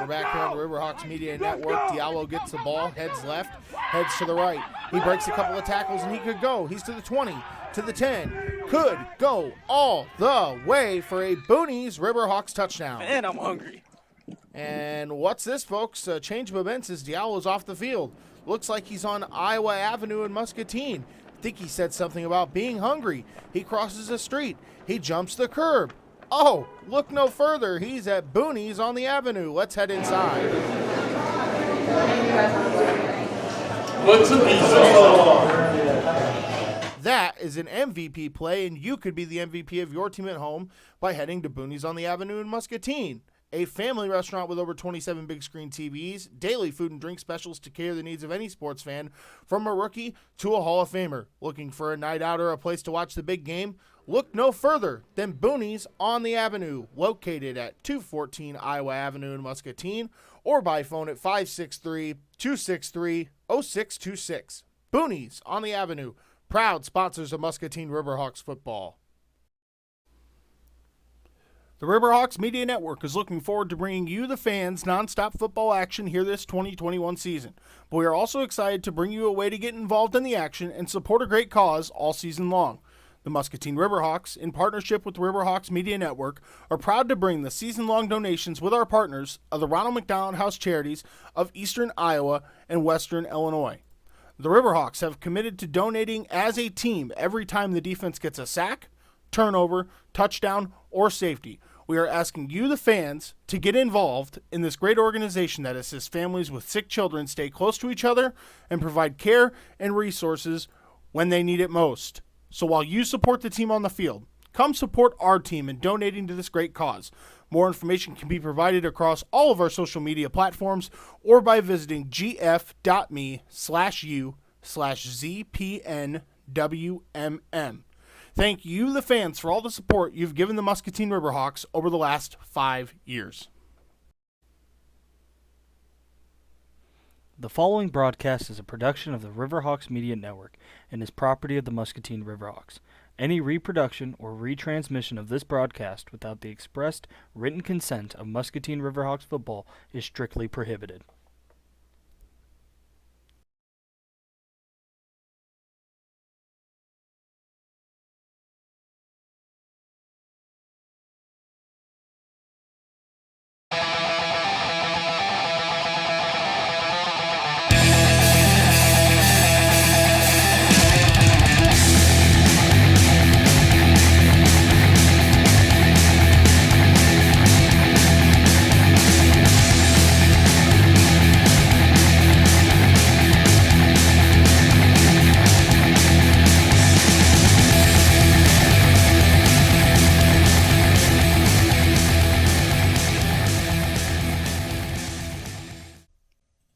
We're back here on the Riverhawks Media Network. Diallo gets the ball, heads left, heads to the right. He breaks a couple of tackles, and he could go. He's to the 20, to the 10. Could go all the way for a Boonies Riverhawks touchdown. Man, I'm hungry. And what's this, folks? Change of events as Diallo's off the field. Looks like he's on Iowa Avenue in Muscatine. I think he said something about being hungry. He crosses the street. He jumps the curb. Oh, look no further. He's at Boonies on the Avenue. Let's head inside. What's a pizza? That is an MVP play, and you could be the MVP of your team at home by heading to Boonies on the Avenue in Muscatine. A family restaurant with over 27 big screen TVs, daily food and drink specials to cater the needs of any sports fan, from a rookie to a Hall of Famer. Looking for a night out or a place to watch the big game? Look no further than Boonies on the Avenue, located at 214 Iowa Avenue in Muscatine, or by phone at 563-263-0626. Boonies on the Avenue, proud sponsors of Muscatine Riverhawks football. The Riverhawks Media Network is looking forward to bringing you, the fans, nonstop football action here this 2021 season. But we are also excited to bring you a way to get involved in the action and support a great cause all season long. The Muscatine Riverhawks, in partnership with the Riverhawks Media Network, are proud to bring the season-long donations with our partners of the Ronald McDonald House Charities of Eastern Iowa and Western Illinois. The Riverhawks have committed to donating as a team every time the defense gets a sack, turnover, touchdown, or safety. We are asking you, the fans, to get involved in this great organization that assists families with sick children stay close to each other and provide care and resources when they need it most. So while you support the team on the field, come support our team in donating to this great cause. More information can be provided across all of our social media platforms or by visiting gf.me/u/ZPNWMM. Thank you, the fans, for all the support you've given the Muscatine Riverhawks over the last 5 years. The following broadcast is a production of the Riverhawks Media Network and is property of the Muscatine Riverhawks. Any reproduction or retransmission of this broadcast without the expressed written consent of Muscatine Riverhawks football is strictly prohibited.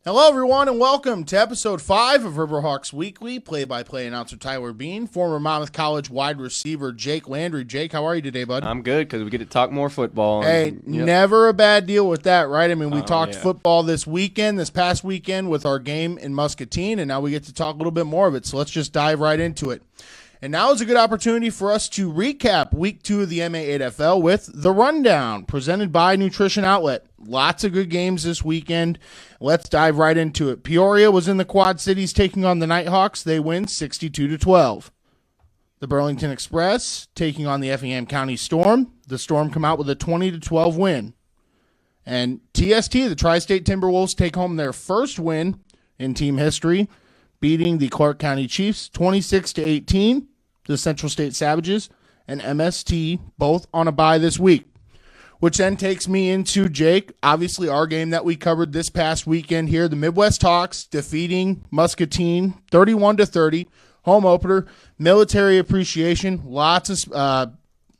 Hello, everyone, and welcome to Episode 5 of Riverhawks Weekly. Play-by-play announcer Tyler Bean, former Monmouth College wide receiver Jake Landry. Jake, how are you today, bud? I'm good because we get to talk more football. Hey, never a bad deal with that, right? I mean, we talked football this past weekend with our game in Muscatine, and now we get to talk a little bit more of it, so let's just dive right into it. And now is a good opportunity for us to recap Week 2 of the MA8FL with The Rundown, presented by Nutrition Outlet. Lots of good games this weekend. Let's dive right into it. Peoria was in the Quad Cities taking on the Nighthawks. They win 62-12. The Burlington Express taking on the Effingham County Storm. The Storm come out with a 20-12 win. And TST, the Tri-State Timberwolves, take home their first win in team history, beating the Clark County Chiefs 26-18. The Central State Savages and MST both on a bye this week, which then takes me into, Jake, obviously our game that we covered this past weekend here, the Midwest Hawks defeating Muscatine 31-30, home opener, military appreciation, lots of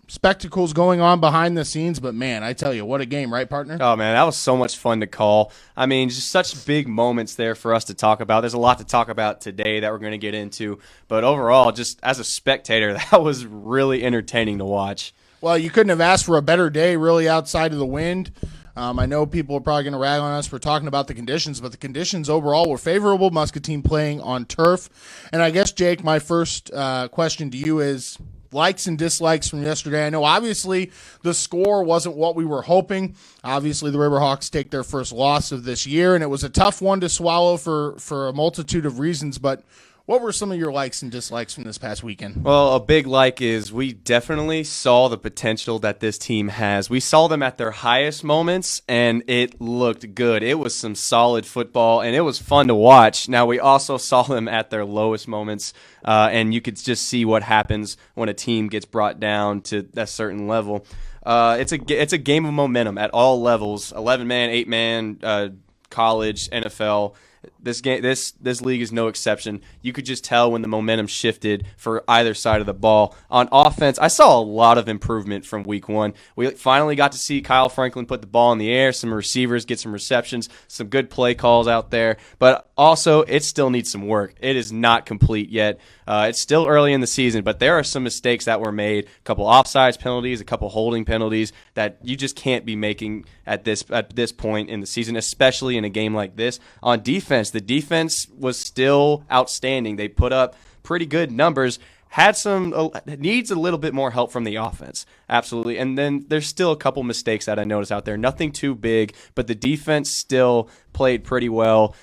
spectacles going on behind the scenes, but man, I tell you, what a game, right, partner? Oh, man, that was so much fun to call. I mean, just such big moments there for us to talk about. There's a lot to talk about today that we're going to get into, but overall, just as a spectator, that was really entertaining to watch. Well, you couldn't have asked for a better day, really, outside of the wind. I know people are probably going to rag on us for talking about the conditions, but the conditions overall were favorable. Muscatine playing on turf. And I guess, Jake, my first question to you is, likes and dislikes from yesterday. I know obviously the score wasn't what we were hoping. Obviously the Riverhawks take their first loss of this year, and it was a tough one to swallow for a multitude of reasons, but what were some of your likes and dislikes from this past weekend? Well, a big like is we definitely saw the potential that this team has. We saw them at their highest moments, and it looked good. It was some solid football, and it was fun to watch. Now, we also saw them at their lowest moments, and you could just see what happens when a team gets brought down to a certain level. It's a game of momentum at all levels, 11-man, 8-man, college, NFL. This league is no exception. You could just tell when the momentum shifted for either side of the ball. On offense, I saw a lot of improvement from week 1. We finally got to see Kyle Franklin put the ball in the air, some receivers get some receptions, some good play calls out there. But also, it still needs some work. It is not complete yet. It's still early in the season, but there are some mistakes that were made, a couple offsides penalties, a couple holding penalties that you just can't be making at this point in the season, especially in a game like this. On defense, the defense was still outstanding. They put up pretty good numbers. Needs a little bit more help from the offense, absolutely. And then there's still a couple mistakes that I noticed out there. Nothing too big, but the defense still played pretty well,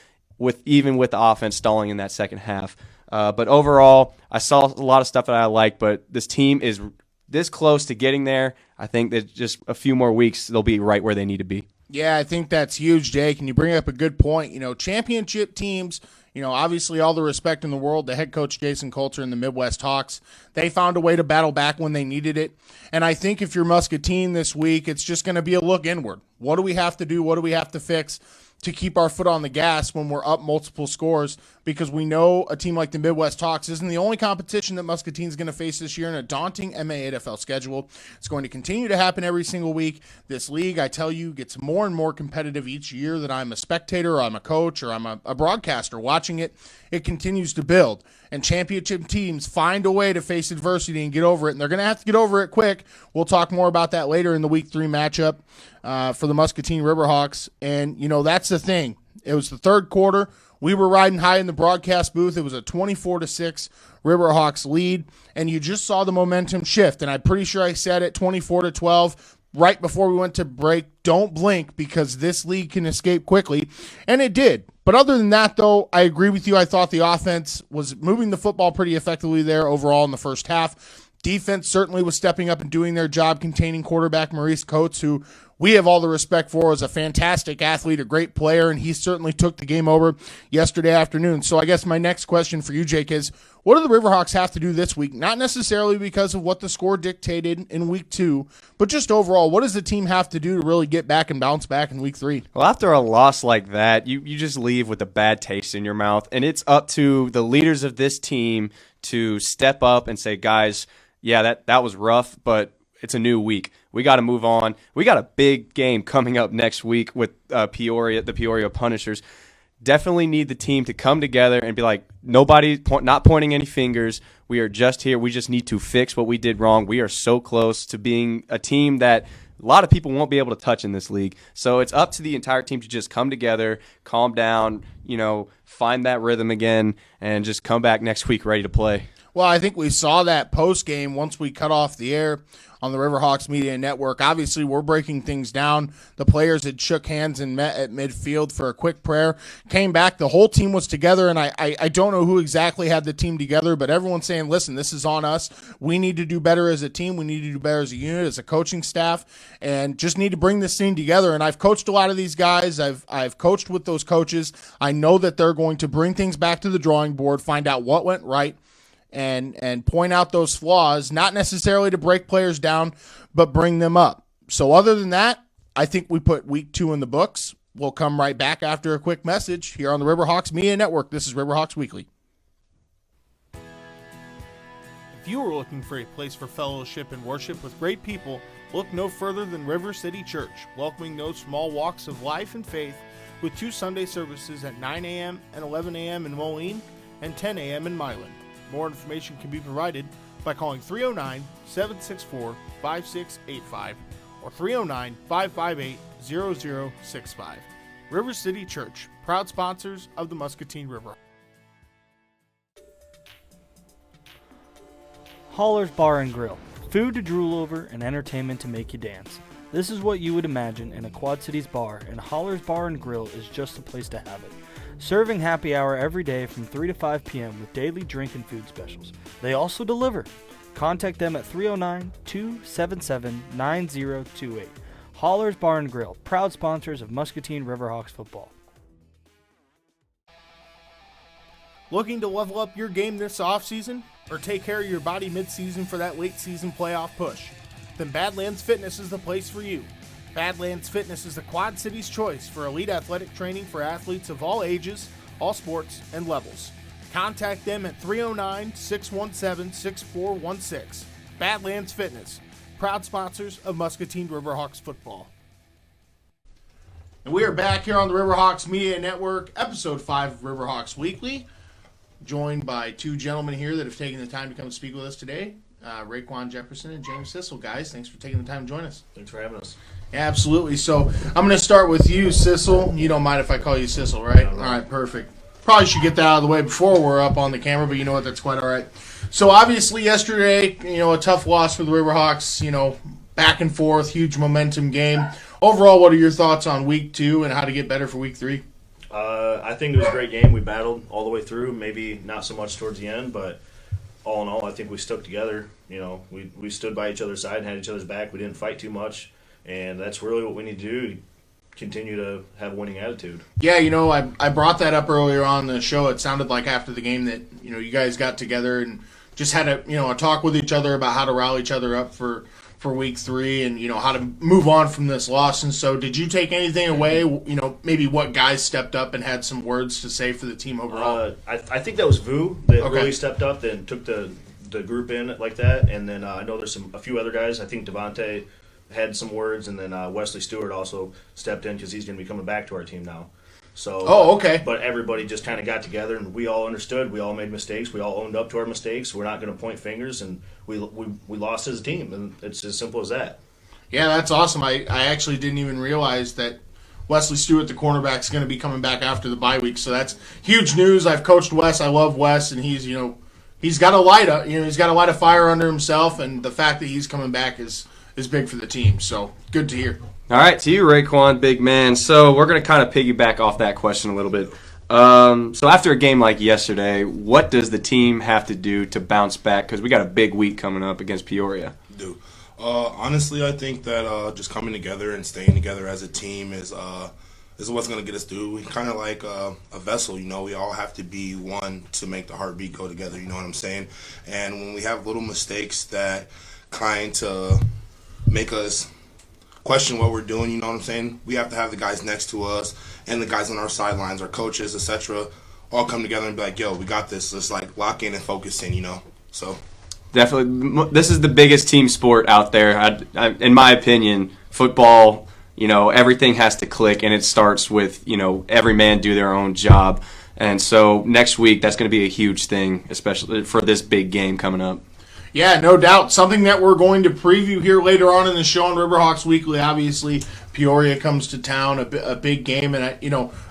even with the offense stalling in that second half. But overall, I saw a lot of stuff that I like, but this team is this close to getting there. I think that just a few more weeks, they'll be right where they need to be. Yeah, I think that's huge, Jake, and you bring up a good point. Championship teams, obviously all the respect in the world, the head coach Jason Coulter and the Midwest Hawks, they found a way to battle back when they needed it. And I think if you're Muscatine this week, it's just going to be a look inward. What do we have to do? What do we have to fix to keep our foot on the gas when we're up multiple scores? Because we know a team like the Midwest Hawks isn't the only competition that Muscatine's going to face this year in a daunting MA-AFL schedule. It's going to continue to happen every single week. This league, I tell you, gets more and more competitive each year that I'm a spectator or I'm a coach or I'm a broadcaster watching it. It continues to build. And championship teams find a way to face adversity and get over it, and they're going to have to get over it quick. We'll talk more about that later in the Week 3 matchup for the Muscatine Riverhawks. And, that's the thing. It was the third quarter. We were riding high in the broadcast booth. It was a 24-6 Riverhawks lead, and you just saw the momentum shift. And I'm pretty sure I said it 24-12 right before we went to break. Don't blink because this league can escape quickly, and it did. But other than that, though, I agree with you. I thought the offense was moving the football pretty effectively there overall in the first half. Defense certainly was stepping up and doing their job containing quarterback Maurice Coates, who we have all the respect for as a fantastic athlete, a great player, and he certainly took the game over yesterday afternoon. So I guess my next question for you, Jake, is what do the Riverhawks have to do this week? Not necessarily because of what the score dictated in Week 2, but just overall, what does the team have to do to really get back and bounce back in Week 3? Well, after a loss like that, you just leave with a bad taste in your mouth, and it's up to the leaders of this team to step up and say, guys, yeah, that was rough, but it's a new week. We got to move on. We got a big game coming up next week with the Peoria Punishers. Definitely need the team to come together and be like, not pointing any fingers. We are just here. We just need to fix what we did wrong. We are so close to being a team that a lot of people won't be able to touch in this league. So it's up to the entire team to just come together, calm down, find that rhythm again, and just come back next week ready to play. Well, I think we saw that post-game once we cut off the air on the Riverhawks Media Network. Obviously, we're breaking things down. The players had shook hands and met at midfield for a quick prayer, came back. The whole team was together, and I don't know who exactly had the team together, but everyone's saying, listen, this is on us. We need to do better as a team. We need to do better as a unit, as a coaching staff, and just need to bring this thing together. And I've coached a lot of these guys. I've coached with those coaches. I know that they're going to bring things back to the drawing board, find out what went right, and point out those flaws, not necessarily to break players down, but bring them up. So other than that, I think we put Week 2 in the books. We'll come right back after a quick message here on the Riverhawks Media Network. This is Riverhawks Weekly. If you are looking for a place for fellowship and worship with great people, look no further than River City Church, welcoming those from all walks of life and faith with 2 Sunday services at 9 a.m. and 11 a.m. in Moline and 10 a.m. in Milan. More information can be provided by calling 309-764-5685 or 309-558-0065. River City Church, proud sponsors of the Muscatine River. Holler's Bar and Grill. Food to drool over and entertainment to make you dance. This is what you would imagine in a Quad Cities bar, and Holler's Bar and Grill is just the place to have it. Serving happy hour every day from 3 to 5 p.m. with daily drink and food specials. They also deliver. Contact them at 309-277-9028. Holler's Bar and Grill, proud sponsors of Muscatine Riverhawks football. Looking to level up your game this offseason or take care of your body midseason for that late season playoff push? Then Badlands Fitness is the place for you. Badlands Fitness is the Quad Cities' choice for elite athletic training for athletes of all ages, all sports, and levels. Contact them at 309-617-6416. Badlands Fitness, proud sponsors of Muscatine Riverhawks football. And we are back here on the Riverhawks Media Network, episode 5 of Riverhawks Weekly, joined by two gentlemen here that have taken the time to come speak with us today. Raekwon, Jefferson, and James Sissel. Guys, thanks for taking the time to join us. Thanks for having us. Absolutely. So I'm going to start with you, Sissel. You don't mind if I call you Sissel, right? All right, perfect. Probably should get that out of the way before we're up on the camera, but you know what? That's quite all right. So obviously yesterday, a tough loss for the Riverhawks, back and forth, huge momentum game. Overall, what are your thoughts on week 2 and how to get better for week 3? I think it was a great game. We battled all the way through, maybe not so much towards the end, but all in all, I think we stuck together. We stood by each other's side and had each other's back. We didn't fight too much, and that's really what we need to do, continue to have a winning attitude. Yeah, I brought that up earlier on the show. It sounded like after the game that, you guys got together and just had a talk with each other about how to rally each other up for week 3 and, how to move on from this loss. And so did you take anything away, maybe what guys stepped up and had some words to say for the team overall? I think that was Vu that really stepped up and took the group in like that. And then I know there's a few other guys. I think Devontae had some words, and then Wesley Stewart also stepped in because he's going to be coming back to our team now. So, but everybody just kind of got together, and we all understood. We all made mistakes. We all owned up to our mistakes. We're not going to point fingers, and we lost as a team, and it's as simple as that. Yeah, that's awesome. I actually didn't even realize that Wesley Stewart, the cornerback, is going to be coming back after the bye week. So that's huge news. I've coached Wes. I love Wes, and he's got a light up. He's got a light of fire under himself, and the fact that he's coming back is big for the team. So good to hear. All right, to you, Raekwon, big man. So we're going to kind of piggyback off that question a little bit. So after a game like yesterday, what does the team have to do to bounce back? Because we got a big week coming up against Peoria. Honestly, I think that just coming together and staying together as a team is what's going to get us through. We kind of like a vessel, we all have to be one to make the heartbeat go together, you know what I'm saying? And when we have little mistakes that kind of make us question what we're doing, you know what I'm saying? We have to have the guys next to us and the guys on our sidelines, our coaches, etc., all come together and be like, yo, we got this. Let's lock in and focus in, So definitely, this is the biggest team sport out there. In my opinion, football, everything has to click, and it starts with, every man do their own job. And so next week, that's going to be a huge thing, especially for this big game coming up. Yeah, no doubt. Something that we're going to preview here later on in the show on Riverhawks Weekly. Obviously, Peoria comes to town, a big game. And,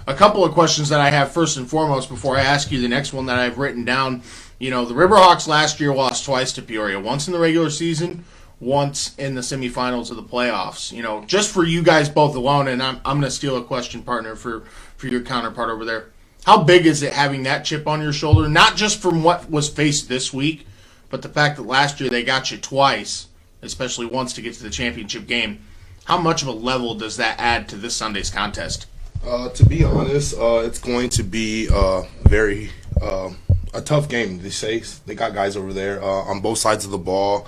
a couple of questions that I have first and foremost before I ask you the next one that I've written down. The Riverhawks last year lost twice to Peoria, once in the regular season, once in the semifinals of the playoffs. Just for you guys both alone, and I'm going to steal a question, partner, for your counterpart over there. How big is it having that chip on your shoulder, not just from what was faced this week, but the fact that last year they got you twice, especially once to get to the championship game? How much of a level does that add to this Sunday's contest? To be honest, it's going to be very a tough game. They got guys over there on both sides of the ball.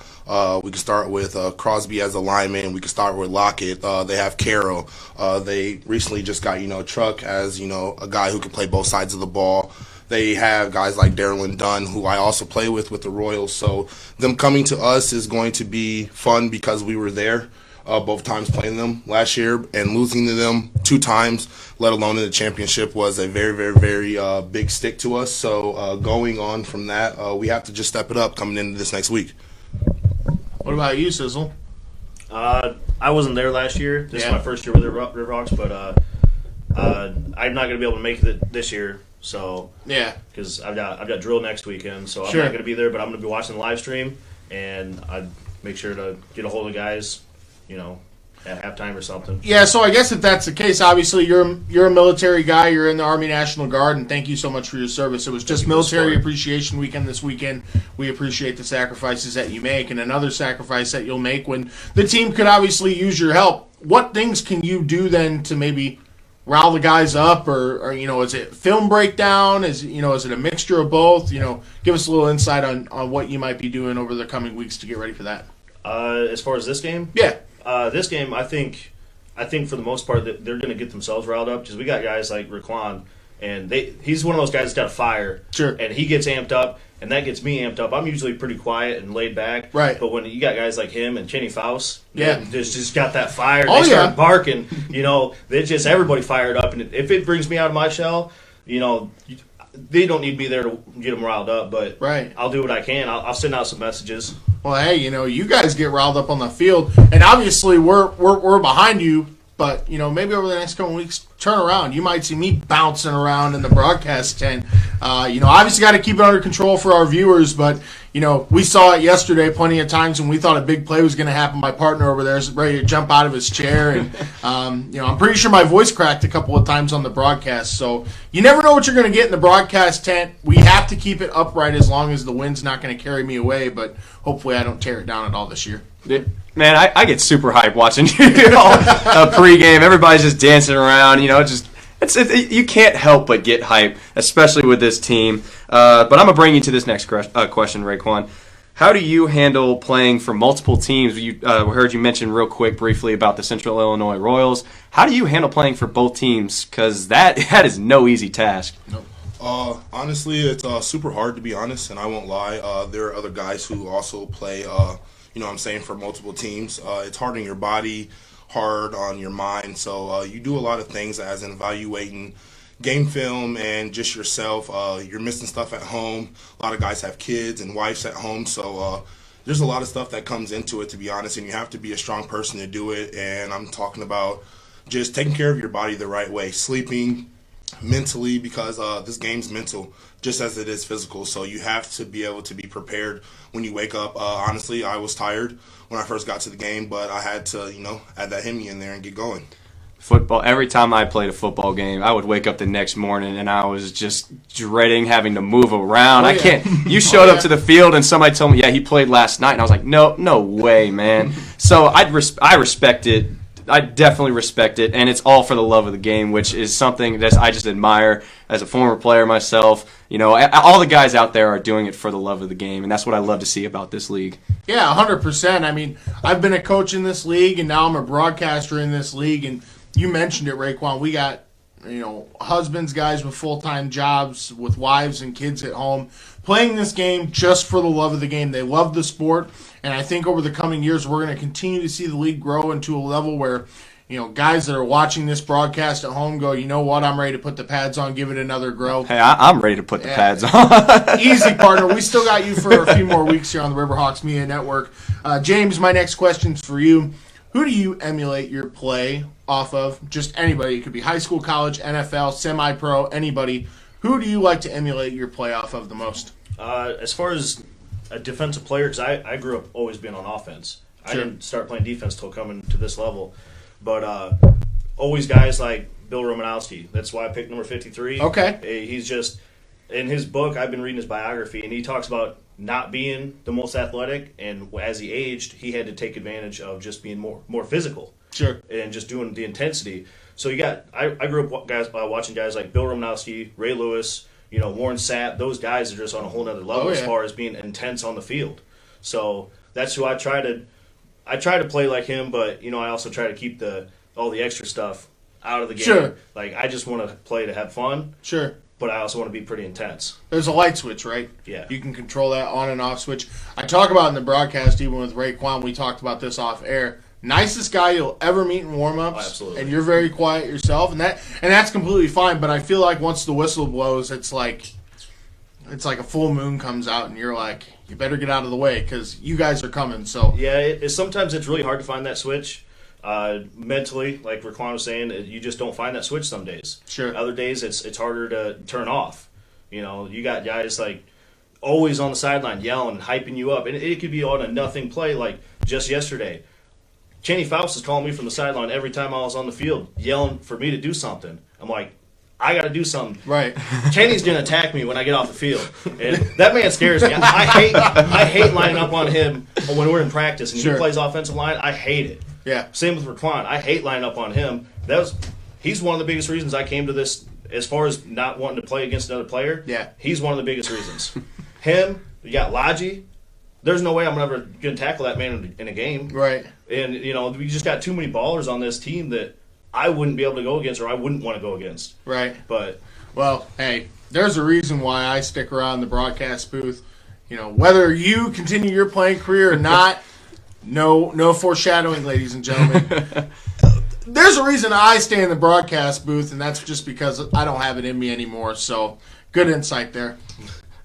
We can start with Crosby as a lineman. We can start with Lockett. They have Carroll. They recently just got Truck as a guy who can play both sides of the ball. They have guys like Darylyn Dunn, who I also play with the Royals. So them coming to us is going to be fun because we were there both times playing them last year, and losing to them 2 times, let alone in the championship, was a very, very, very big stick to us. So going on from that, we have to just step it up coming into this next week. What about you, Sissel? I wasn't there last year. This is my first year with the Riverhawks, but I'm not going to be able to make it this year. So yeah, because I've got drill next weekend, so I'm not going to be there, but I'm going to be watching the live stream. and I'd make sure to get a hold of guys, at halftime or something. Yeah, so I guess if that's the case, obviously you're a military guy. You're in the Army National Guard, and thank you so much for your service. It was just Military Appreciation Weekend this weekend. We appreciate the sacrifices that you make, and another sacrifice that you'll make when the team could obviously use your help. What things can you do then to maybe rile the guys up, or is it film breakdown? Is it a mixture of both? Give us a little insight on what you might be doing over the coming weeks to get ready for that. As far as this game, yeah. This game, I think for the most part that they're going to get themselves riled up because we got guys like Rayquan, and he's one of those guys that's got a fire. Sure. And he gets amped up, and that gets me amped up. I'm usually pretty quiet and laid back. Right. But when you got guys like him and Kenny Faust, yeah, just got that fire. Oh, they start barking. They just everybody fired up, and if it brings me out of my shell, they don't need me there to get them riled up. But right. I'll do what I can. I'll send out some messages. Well, hey, you guys get riled up on the field, and obviously we're behind you. But maybe over the next couple of weeks, turn around. You might see me bouncing around in the broadcast tent. Obviously got to keep it under control for our viewers. But we saw it yesterday plenty of times when we thought a big play was going to happen. My partner over there is ready to jump out of his chair, and I'm pretty sure my voice cracked a couple of times on the broadcast. So you never know what you're going to get in the broadcast tent. We have to keep it upright as long as the wind's not going to carry me away. But hopefully, I don't tear it down at all this year. Man, I get super hyped watching pregame. Everybody's just dancing around. You can't help but get hyped, especially with this team. But I'm gonna bring you to this next question, Raekwon. How do you handle playing for multiple teams? We heard you mention real quick, briefly about the Central Illinois Royals. How do you handle playing for both teams? Because that is no easy task. No. Honestly, it's super hard, to be honest, and I won't lie. There are other guys who also play. For multiple teams. It's hard on your body, hard on your mind. So you do a lot of things as in evaluating game film and just yourself. You're missing stuff at home. A lot of guys have kids and wives at home. So there's a lot of stuff that comes into it, to be honest, and you have to be a strong person to do it. And I'm talking about just taking care of your body the right way, sleeping mentally, because this game's mental just as it is physical. So you have to be able to be prepared when you wake up. Honestly, I was tired when I first got to the game, but I had to, add that Hemi in there and get going. Football. Every time I played a football game, I would wake up the next morning and I was just dreading having to move around. I can't. You showed up to the field and somebody told me, yeah, he played last night, and I was like, no way, man. So I respect it. I definitely respect it, and it's all for the love of the game, which is something that I just admire as a former player myself. All the guys out there are doing it for the love of the game, and that's what I love to see about this league. Yeah, 100%. I mean, I've been a coach in this league, and now I'm a broadcaster in this league, and you mentioned it, Raekwon. We got, husbands, guys with full-time jobs, with wives and kids at home, playing this game just for the love of the game. They love the sport. And I think over the coming years, we're going to continue to see the league grow into a level where, guys that are watching this broadcast at home go, you know what, I'm ready to put the pads on, give it another grow. Hey, I'm ready to put the pads on. Easy, partner. We still got you for a few more weeks here on the Riverhawks Media Network. James, my next question's for you. Who do you emulate your play off of? Just anybody. It could be high school, college, NFL, semi-pro, anybody. Who do you like to emulate your play off of the most? As far as a defensive player, because I grew up always being on offense. Sure. I didn't start playing defense till coming to this level. But always guys like Bill Romanowski. That's why I picked number 53. Okay. He's just, in his book, I've been reading his biography, and he talks about not being the most athletic, and as he aged, he had to take advantage of just being more physical. Sure. And just doing the intensity. So I grew up watching guys like Bill Romanowski, Ray Lewis, Warren Sapp. Those guys are just on a whole other level as far as being intense on the field. So that's who I try to play like him, but I also try to keep all the extra stuff out of the game. Sure. Like, I just want to play to have fun. Sure. But I also want to be pretty intense. There's a light switch, right? Yeah. You can control that on and off switch. I talk about in the broadcast, even with Raekwon, we talked about this off air. Nicest guy you'll ever meet in warm-ups. Oh, absolutely. And you're very quiet yourself, and that's completely fine. But I feel like once the whistle blows, it's like a full moon comes out, and you're like, you better get out of the way because you guys are coming. So yeah, sometimes it's really hard to find that switch. Mentally, like Raekwon was saying, you just don't find that switch some days. Sure. Other days, it's harder to turn off. You got guys like always on the sideline yelling, hyping you up. And it could be on a nothing play like just yesterday. Chaney Faust is calling me from the sideline every time I was on the field, yelling for me to do something. I'm like, I got to do something. Right. Chaney's going to attack me when I get off the field. And that man scares me. I hate lining up on him when we're in practice and he plays offensive line. I hate it. Yeah. Same with Raekwon. I hate lining up on him. He's one of the biggest reasons I came to this, as far as not wanting to play against another player. Yeah. He's one of the biggest reasons. Him, you got Lodgy. There's no way I'm ever going to tackle that man in a game. Right. And, we just got too many ballers on this team that I wouldn't be able to go against or I wouldn't want to go against. Right. But, well, hey, there's a reason why I stick around the broadcast booth. Whether you continue your playing career or not, no foreshadowing, ladies and gentlemen. There's a reason I stay in the broadcast booth, and that's just because I don't have it in me anymore. So, good insight there.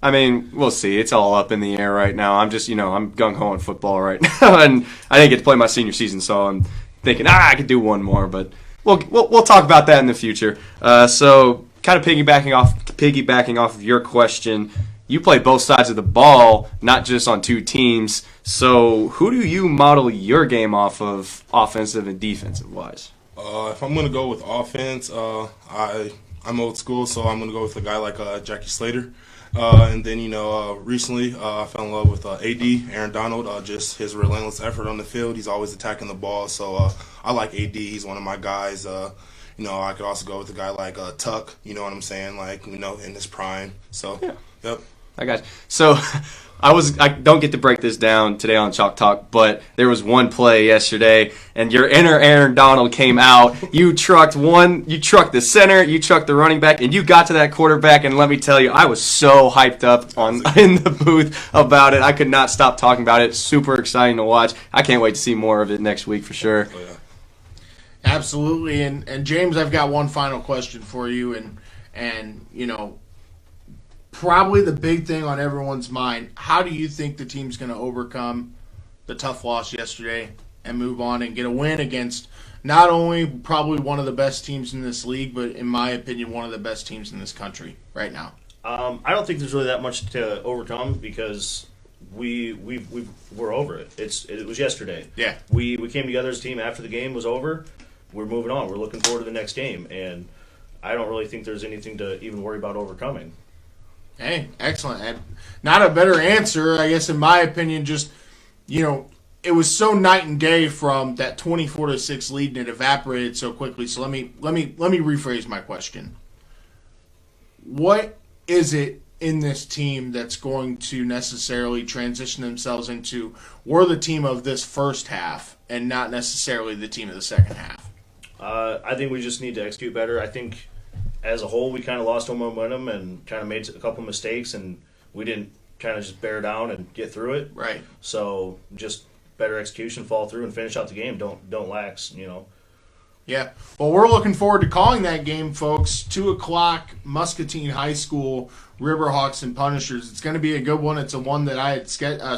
I mean, we'll see. It's all up in the air right now. I'm just, I'm gung-ho on football right now, and I didn't get to play my senior season, so I'm thinking, I could do one more, but we'll talk about that in the future. So, kind of piggybacking off of your question, you play both sides of the ball, not just on two teams. So, who do you model your game off of, offensive and defensive wise? If I'm gonna go with offense, I'm old school, so I'm gonna go with a guy like Jackie Slater. And then, recently I fell in love with AD, Aaron Donald, just his relentless effort on the field. He's always attacking the ball, so I like AD. He's one of my guys. I could also go with a guy like Tuck, you know what I'm saying, in his prime. So, yeah. Yep. I got you. So, I don't get to break this down today on Chalk Talk, but there was one play yesterday, and your inner Aaron Donald came out. You trucked the center, you trucked the running back, and you got to that quarterback, and let me tell you, I was so hyped up in the booth about it. I could not stop talking about it. Super exciting to watch. I can't wait to see more of it next week for sure. Oh, yeah. Absolutely. And James, I've got one final question for you, and probably the big thing on everyone's mind, how do you think the team's going to overcome the tough loss yesterday and move on and get a win against not only probably one of the best teams in this league, but in my opinion, one of the best teams in this country right now? I don't think there's really that much to overcome because we're over it. It was yesterday. Yeah. We came together as a team after the game was over. We're moving on. We're looking forward to the next game, and I don't really think there's anything to even worry about overcoming. Hey, excellent. And not a better answer, I guess, in my opinion. Just, it was so night and day from that 24-6 lead, and it evaporated so quickly. So let me rephrase my question. What is it in this team that's going to necessarily transition themselves into we're the team of this first half and not necessarily the team of the second half? I think we just need to execute better. I think as a whole, we kind of lost our momentum and kind of made a couple mistakes, and we didn't kind of just bear down and get through it. Right. So just better execution, fall through, and finish out the game. Don't lax, Yeah. Well, we're looking forward to calling that game, folks. 2 o'clock, Muscatine High School, Riverhawks and Punishers. It's going to be a good one. It's a one that I had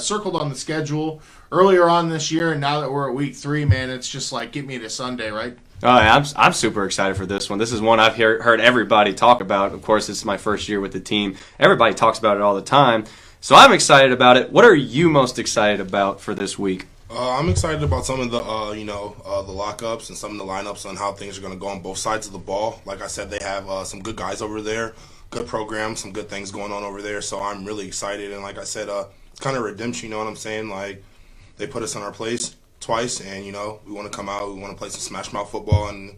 circled on the schedule earlier on this year, and now that we're at week 3, man, it's just like, get me to Sunday, right? Oh, yeah, I'm super excited for this one. This is one I've heard everybody talk about. Of course, this is my first year with the team. Everybody talks about it all the time. So I'm excited about it. What are you most excited about for this week? I'm excited about some of the, the lockups and some of the lineups on how things are going to go on both sides of the ball. Like I said, they have some good guys over there, good programs, some good things going on over there. So I'm really excited. And like I said, it's kind of redemption, you know what I'm saying? Like, they put us in our place twice, and, we want to come out, we want to play some smash mouth football and,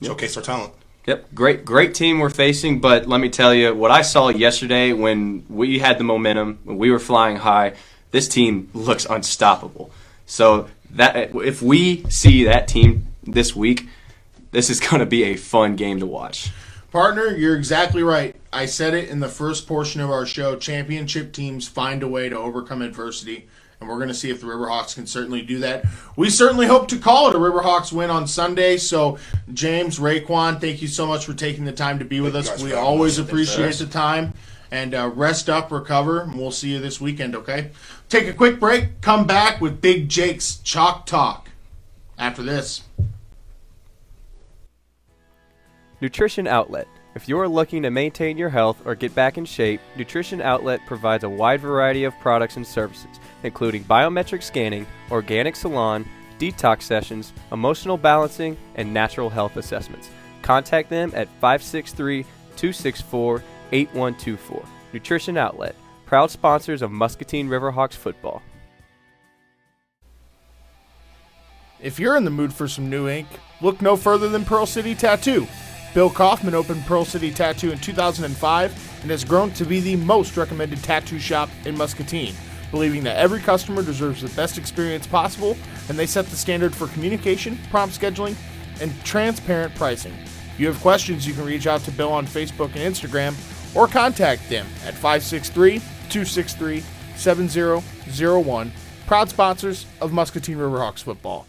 showcase our talent. Yep, great team we're facing, but let me tell you, what I saw yesterday when we had the momentum, when we were flying high, this team looks unstoppable. So that if we see that team this week, this is going to be a fun game to watch. Partner, you're exactly right. I said it in the first portion of our show. Championship teams find a way to overcome adversity, and we're going to see if the Riverhawks can certainly do that. We certainly hope to call it a Riverhawks win on Sunday. So, James, Rayquan, thank you so much for taking the time to be with us. We always appreciate the time. And rest up, recover, and we'll see you this weekend, okay? Take a quick break, come back with Big Jake's Chalk Talk after this. Nutrition Outlet, If you are looking to maintain your health or get back in shape, Nutrition Outlet provides a wide variety of products and services, including biometric scanning, organic salon, detox sessions, emotional balancing, and natural health assessments. Contact them at 563-264-8124. Nutrition Outlet, proud sponsors of Muscatine Riverhawks football. If you're in the mood for some new ink, look no further than Pearl City Tattoo. Bill Kaufman opened Pearl City Tattoo in 2005 and has grown to be the most recommended tattoo shop in Muscatine, believing that every customer deserves the best experience possible, and they set the standard for communication, prompt scheduling, and transparent pricing. If you have questions, you can reach out to Bill on Facebook and Instagram or contact him at 563-263-7001, proud sponsors of Muscatine Riverhawks football.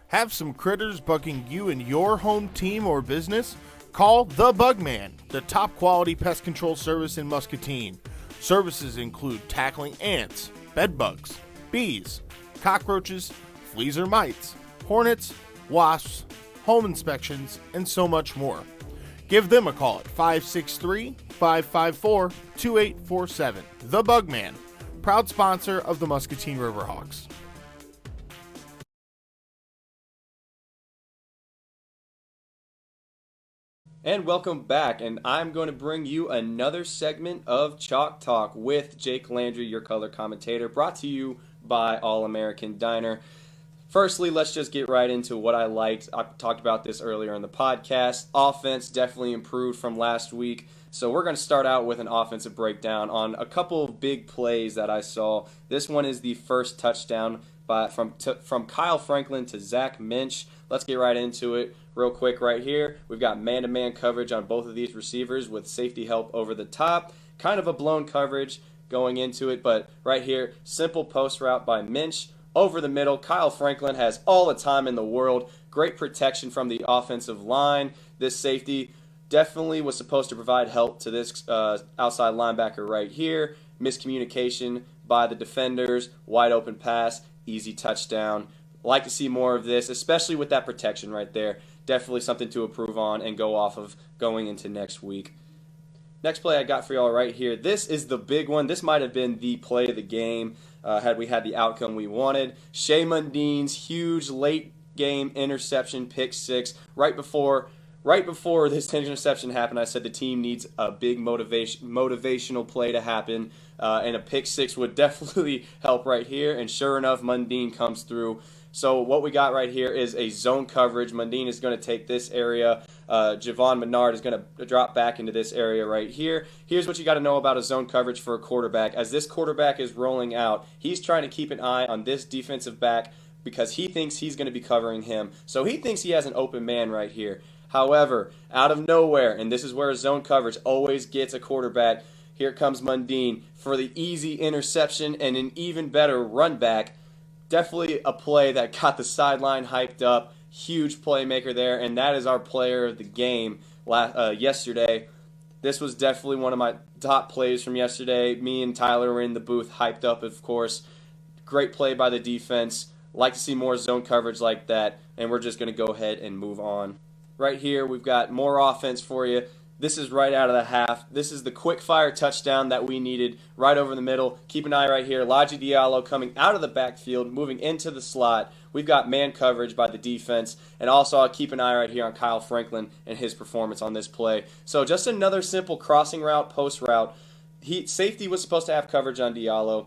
Have some critters bugging you and your home team or business? Call The Bugman, the top quality pest control service in Muscatine. Services include tackling ants, bed bugs, bees, cockroaches, fleas or mites, hornets, wasps, home inspections, and so much more. Give them a call at 563-554-2847. The Bugman, proud sponsor of the Muscatine Riverhawks. And welcome back, and I'm going to bring you another segment of Chalk Talk with Jake Landry, your color commentator, brought to you by All-American Diner. Firstly, let's just get right into what I liked. I talked about this earlier in the podcast. Offense definitely improved from last week, so we're going to start out with an offensive breakdown on a couple of big plays that I saw. This one is the first touchdown from Kyle Franklin to Zach Minch. Let's get right into it real quick right here. We've got man-to-man coverage on both of these receivers with safety help over the top. Kind of a blown coverage going into it, but right here, simple post route by Minch over the middle. Kyle Franklin has all the time in the world. Great protection from the offensive line. This safety definitely was supposed to provide help to this outside linebacker right here. Miscommunication by the defenders. Wide open pass. Easy touchdown. Like to see more of this, especially with that protection right there. Definitely something to improve on and go off of going into next week. Next play I got for y'all right here. This is the big one. This might have been the play of the game had we had the outcome we wanted. Shea Mundine's huge late game interception, pick six. Right before this interception happened, I said the team needs a big motivational play to happen, and a pick six would definitely help right here. And sure enough, Mundine comes through. So what we got right here is a zone coverage. Mundine is going to take this area. Javon Menard is going to drop back into this area right here. Here's what you got to know about a zone coverage for a quarterback. As this quarterback is rolling out, he's trying to keep an eye on this defensive back because he thinks he's going to be covering him. So he thinks he has an open man right here. However, out of nowhere, and this is where zone coverage always gets a quarterback, here comes Mundine for the easy interception and an even better run back. Definitely a play that got the sideline hyped up. Huge playmaker there, and that is our player of the game yesterday. This was definitely one of my top plays from yesterday. Me and Tyler were in the booth, hyped up, of course. Great play by the defense. Like to see more zone coverage like that, and we're just going to go ahead and move on. Right here, we've got more offense for you. This is right out of the half. This is the quick fire touchdown that we needed right over the middle. Keep an eye right here. Laji Diallo coming out of the backfield, moving into the slot. We've got man coverage by the defense. And also, I'll keep an eye right here on Kyle Franklin and his performance on this play. So just another simple crossing route, post route. Safety was supposed to have coverage on Diallo.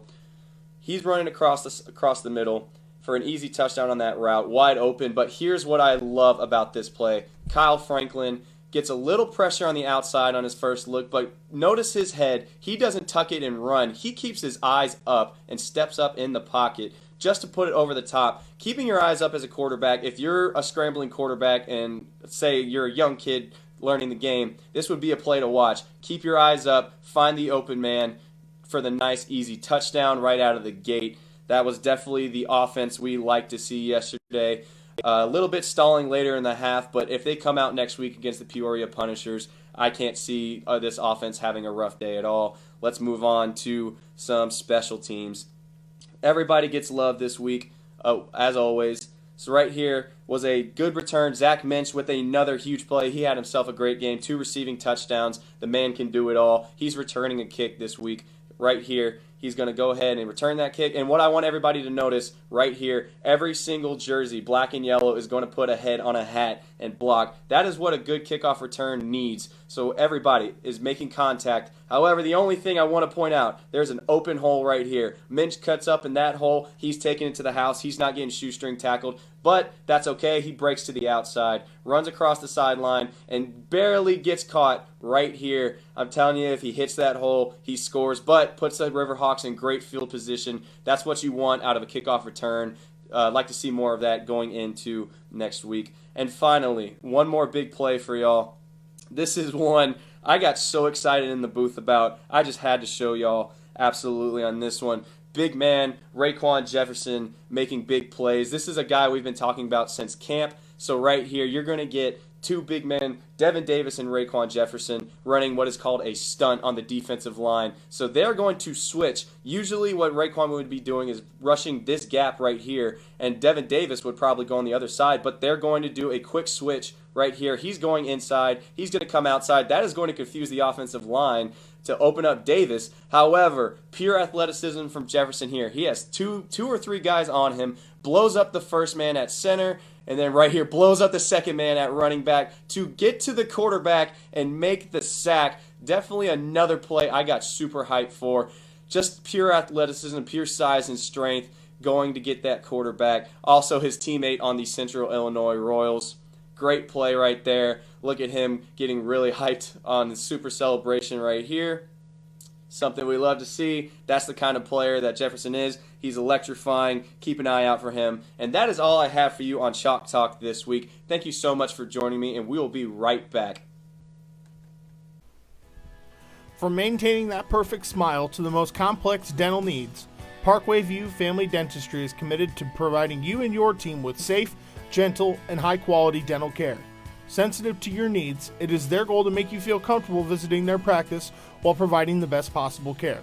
He's running across the middle for an easy touchdown on that route, wide open. But here's what I love about this play. Kyle Franklin gets a little pressure on the outside on his first look, but notice his head. He doesn't tuck it and run. He keeps his eyes up and steps up in the pocket just to put it over the top. Keeping your eyes up as a quarterback, if you're a scrambling quarterback and say you're a young kid learning the game, this would be a play to watch. Keep your eyes up, find the open man for the nice, easy touchdown right out of the gate. That was definitely the offense we liked to see yesterday. A little bit stalling later in the half, but if they come out next week against the Peoria Punishers, I can't see this offense having a rough day at all. Let's move on to some special teams. Everybody gets love this week, as always. So right here was a good return. Zach Minch with another huge play. He had himself a great game. 2 receiving touchdowns. The man can do it all. He's returning a kick this week. Right here, he's going to go ahead and return that kick. And what I want everybody to notice right here, every single jersey, black and yellow, is going to put a head on a hat and block. That is what a good kickoff return needs. So everybody is making contact. However, the only thing I want to point out, there's an open hole right here. Minch cuts up in that hole. He's taking it to the house. He's not getting shoestring tackled. But that's okay. He breaks to the outside, runs across the sideline, and barely gets caught right here. I'm telling you, if he hits that hole, he scores, but puts the Riverhawks in great field position. That's what you want out of a kickoff return. I'd like to see more of that going into next week. And finally, one more big play for y'all. This is one I got so excited in the booth about. I just had to show y'all absolutely on this one. Big man, Raekwon Jefferson, making big plays. This is a guy we've been talking about since camp. So right here, you're going to get 2 big men, Devin Davis and Raekwon Jefferson, running what is called a stunt on the defensive line. So they're going to switch. Usually what Raekwon would be doing is rushing this gap right here, and Devin Davis would probably go on the other side, but they're going to do a quick switch right here. He's going inside. He's going to come outside. That is going to confuse the offensive line to open up Davis. However, pure athleticism from Jefferson here. He has two or three guys on him, blows up the first man at center, and then right here blows up the second man at running back to get to the quarterback and make the sack. Definitely another play I got super hyped for. Just pure athleticism, pure size and strength going to get that quarterback. Also his teammate on the Central Illinois Royals. Great play right there. Look at him getting really hyped on the super celebration right here. Something we love to see. That's the kind of player that Jefferson is. He's electrifying. Keep an eye out for him. And that is all I have for you on Chalk Talk this week. Thank you so much for joining me, and we will be right back. From maintaining that perfect smile to the most complex dental needs, Parkway View Family Dentistry is committed to providing you and your team with safe, gentle, and high-quality dental care. Sensitive to your needs, it is their goal to make you feel comfortable visiting their practice while providing the best possible care.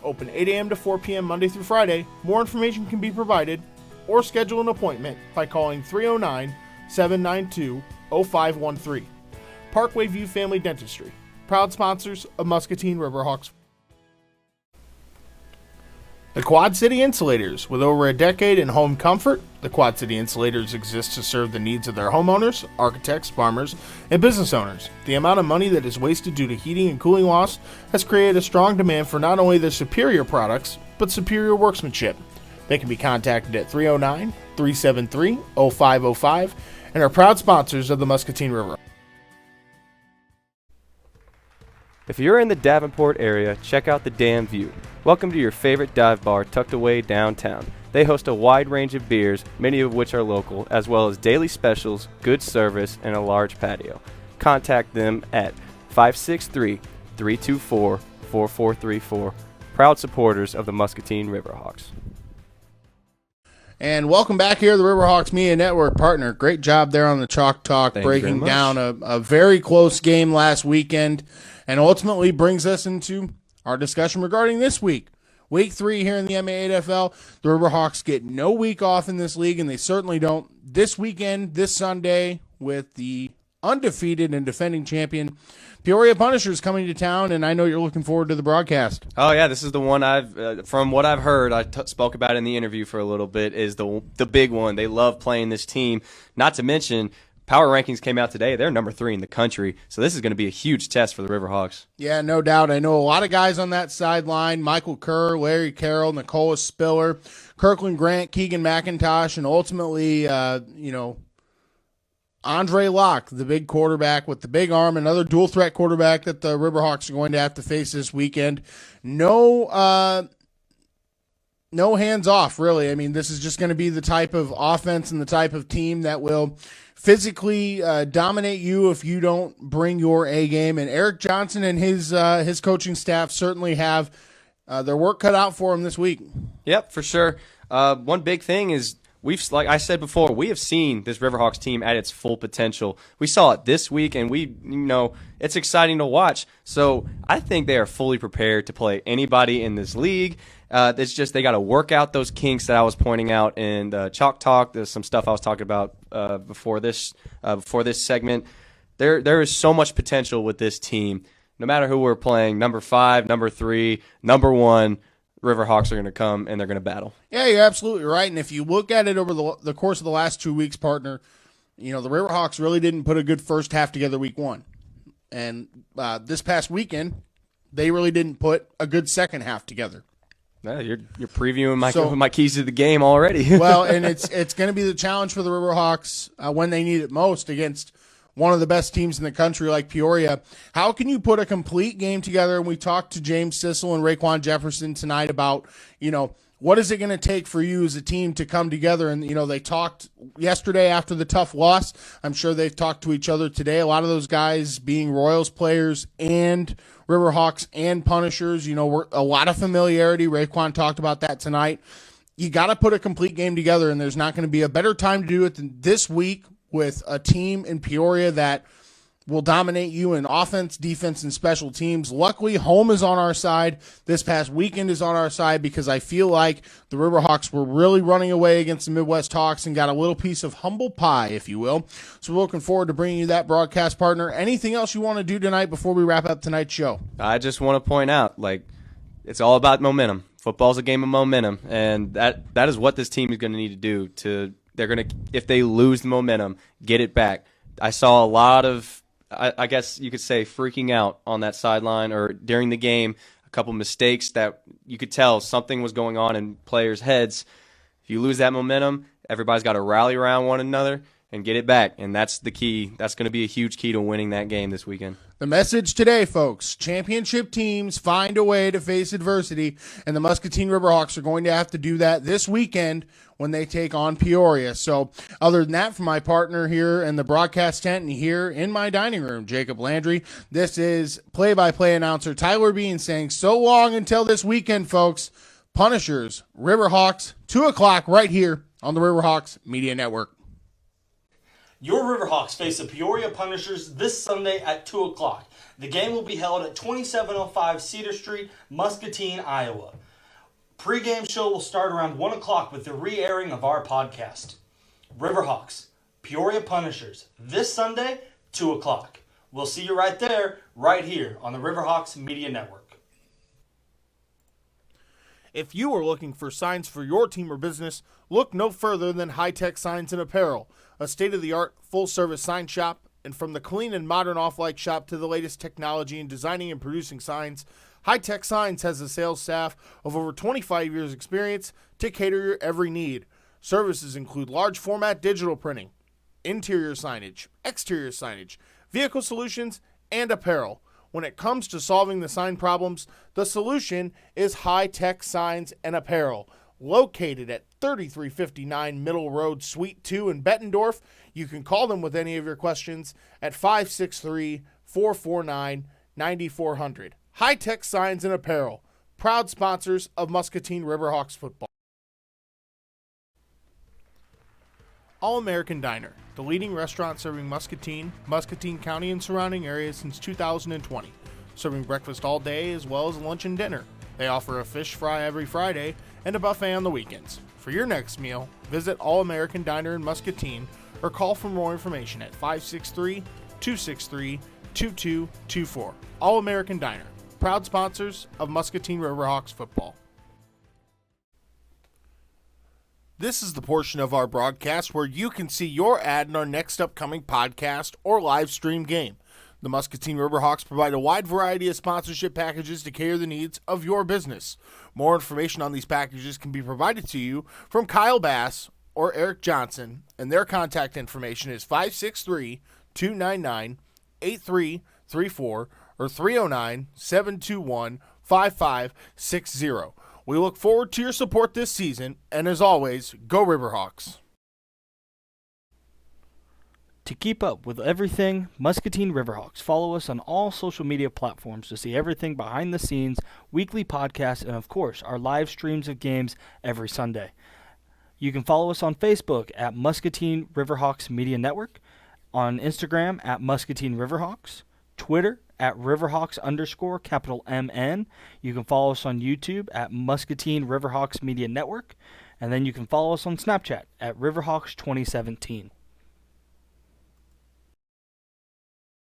Open 8 a.m. to 4 p.m. Monday through Friday. More information can be provided or schedule an appointment by calling 309-792-0513. Parkway View Family Dentistry, proud sponsors of Muscatine Riverhawks. The Quad City Insulators. With over a decade in home comfort, the Quad City Insulators exist to serve the needs of their homeowners, architects, farmers, and business owners. The amount of money that is wasted due to heating and cooling loss has created a strong demand for not only their superior products, but superior workmanship. They can be contacted at 309-373-0505 and are proud sponsors of the Muscatine River. If you're in the Davenport area, check out the Dam View. Welcome to your favorite dive bar tucked away downtown. They host a wide range of beers, many of which are local, as well as daily specials, good service, and a large patio. Contact them at 563-324-4434. Proud supporters of the Muscatine Riverhawks. And welcome back here to the Riverhawks Media Network, partner. Great job there on the Chalk Talk, breaking down a very close game last weekend, and ultimately brings us into our discussion regarding this week. Week 3 here in the MA8FL. The Riverhawks get no week off in this league, and they certainly don't this weekend, this Sunday, with the undefeated and defending champion Peoria Punishers coming to town, and I know you're looking forward to the broadcast. Oh yeah, this is the one from what I've heard, I spoke about in the interview for a little bit, is the big one. They love playing this team. Not to mention, power rankings came out today. They're number 3 in the country, so this is going to be a huge test for the Riverhawks. Yeah, no doubt. I know a lot of guys on that sideline: Michael Kerr, Larry Carroll, Nicola Spiller, Kirkland Grant, Keegan McIntosh, and ultimately, Andre Locke, the big quarterback with the big arm, another dual-threat quarterback that the Riverhawks are going to have to face this weekend. No hands off, really. I mean, this is just going to be the type of offense and the type of team that will physically dominate you if you don't bring your A game. And Eric Johnson and his coaching staff certainly have their work cut out for him this week. Yep, for sure. One big thing is like I said before, we have seen this Riverhawks team at its full potential. We saw it this week, and it's exciting to watch. So I think they are fully prepared to play anybody in this league. It's just they got to work out those kinks that I was pointing out in the Chalk Talk. There's some stuff I was talking about before this segment. There is so much potential with this team. No matter who we're playing, number 5, number 3, number 1, Riverhawks are going to come and they're going to battle. Yeah, you're absolutely right. And if you look at it over the course of the last 2 weeks, partner, the Riverhawks really didn't put a good first half together week 1. And this past weekend, they really didn't put a good second half together. Yeah, you're previewing my keys to the game already. Well, and it's going to be the challenge for the Riverhawks when they need it most against one of the best teams in the country like Peoria. How can you put a complete game together? And we talked to James Sissel and Raekwon Jefferson tonight about, what is it going to take for you as a team to come together? And, they talked yesterday after the tough loss. I'm sure they've talked to each other today. A lot of those guys being Royals players and Riverhawks and Punishers, we're a lot of familiarity. Raekwon talked about that tonight. You got to put a complete game together, and there's not going to be a better time to do it than this week with a team in Peoria that will dominate you in offense, defense, and special teams. Luckily, home is on our side. This past weekend is on our side because I feel like the Riverhawks were really running away against the Midwest Hawks and got a little piece of humble pie, if you will. So we're looking forward to bringing you that broadcast, partner. Anything else you want to do tonight before we wrap up tonight's show? I just want to point out, it's all about momentum. Football's a game of momentum, and that is what this team is going to need to do. They're going to, if they lose the momentum, get it back. I saw a lot of, I guess you could say, freaking out on that sideline or during the game, a couple mistakes that you could tell something was going on in players' heads. If you lose that momentum, everybody's got to rally around one another and get it back, and that's the key. That's going to be a huge key to winning that game this weekend. The message today, folks, championship teams find a way to face adversity, and the Muscatine Riverhawks are going to have to do that this weekend when they take on Peoria. So other than that, from my partner here in the broadcast tent and here in my dining room, Jake Landry, this is play-by-play announcer Tyler Bean saying so long until this weekend, folks. Punishers, Riverhawks, 2 o'clock right here on the Riverhawks Media Network. Your Riverhawks face the Peoria Punishers this Sunday at 2 o'clock. The game will be held at 2705 Cedar Street, Muscatine, Iowa. Pre-game show will start around 1 o'clock with the re-airing of our podcast. Riverhawks, Peoria Punishers, this Sunday, 2 o'clock. We'll see you right there, right here on the Riverhawks Media Network. If you are looking for signs for your team or business, look no further than High Tech Signs and Apparel, a state-of-the-art full-service sign shop. And from the clean and modern off-light shop to the latest technology in designing and producing signs, High Tech Signs has a sales staff of over 25 years' experience to cater your every need. Services include large format digital printing, interior signage, exterior signage, vehicle solutions, and apparel. When it comes to solving the sign problems, the solution is High Tech Signs and Apparel. Located at 3359 Middle Road, Suite 2 in Bettendorf, you can call them with any of your questions at 563-449-9400. High Tech Signs and Apparel, proud sponsors of Muscatine Riverhawks football. All-American Diner, the leading restaurant serving Muscatine County and surrounding areas since 2020, serving breakfast all day as well as lunch and dinner. They offer a fish fry every Friday and a buffet on the weekends. For your next meal, visit All-American Diner in Muscatine or call for more information at 563-263-2224. All-American Diner, proud sponsors of Muscatine Riverhawks football. This is the portion of our broadcast where you can see your ad in our next upcoming podcast or live stream game. The Muscatine Riverhawks provide a wide variety of sponsorship packages to cater the needs of your business. More information on these packages can be provided to you from Kyle Bass or Eric Johnson, and their contact information is 563-299-8334 or 309-721-5560. We look forward to your support this season, and as always, go Riverhawks. To keep up with everything Muscatine Riverhawks, follow us on all social media platforms to see everything behind the scenes, weekly podcasts, and of course, our live streams of games every Sunday. You can follow us on Facebook at Muscatine Riverhawks Media Network, on Instagram at Muscatine Riverhawks, Twitter at Riverhawks_MN. You can follow us on YouTube at Muscatine Riverhawks Media Network, and then you can follow us on Snapchat at Riverhawks 2017.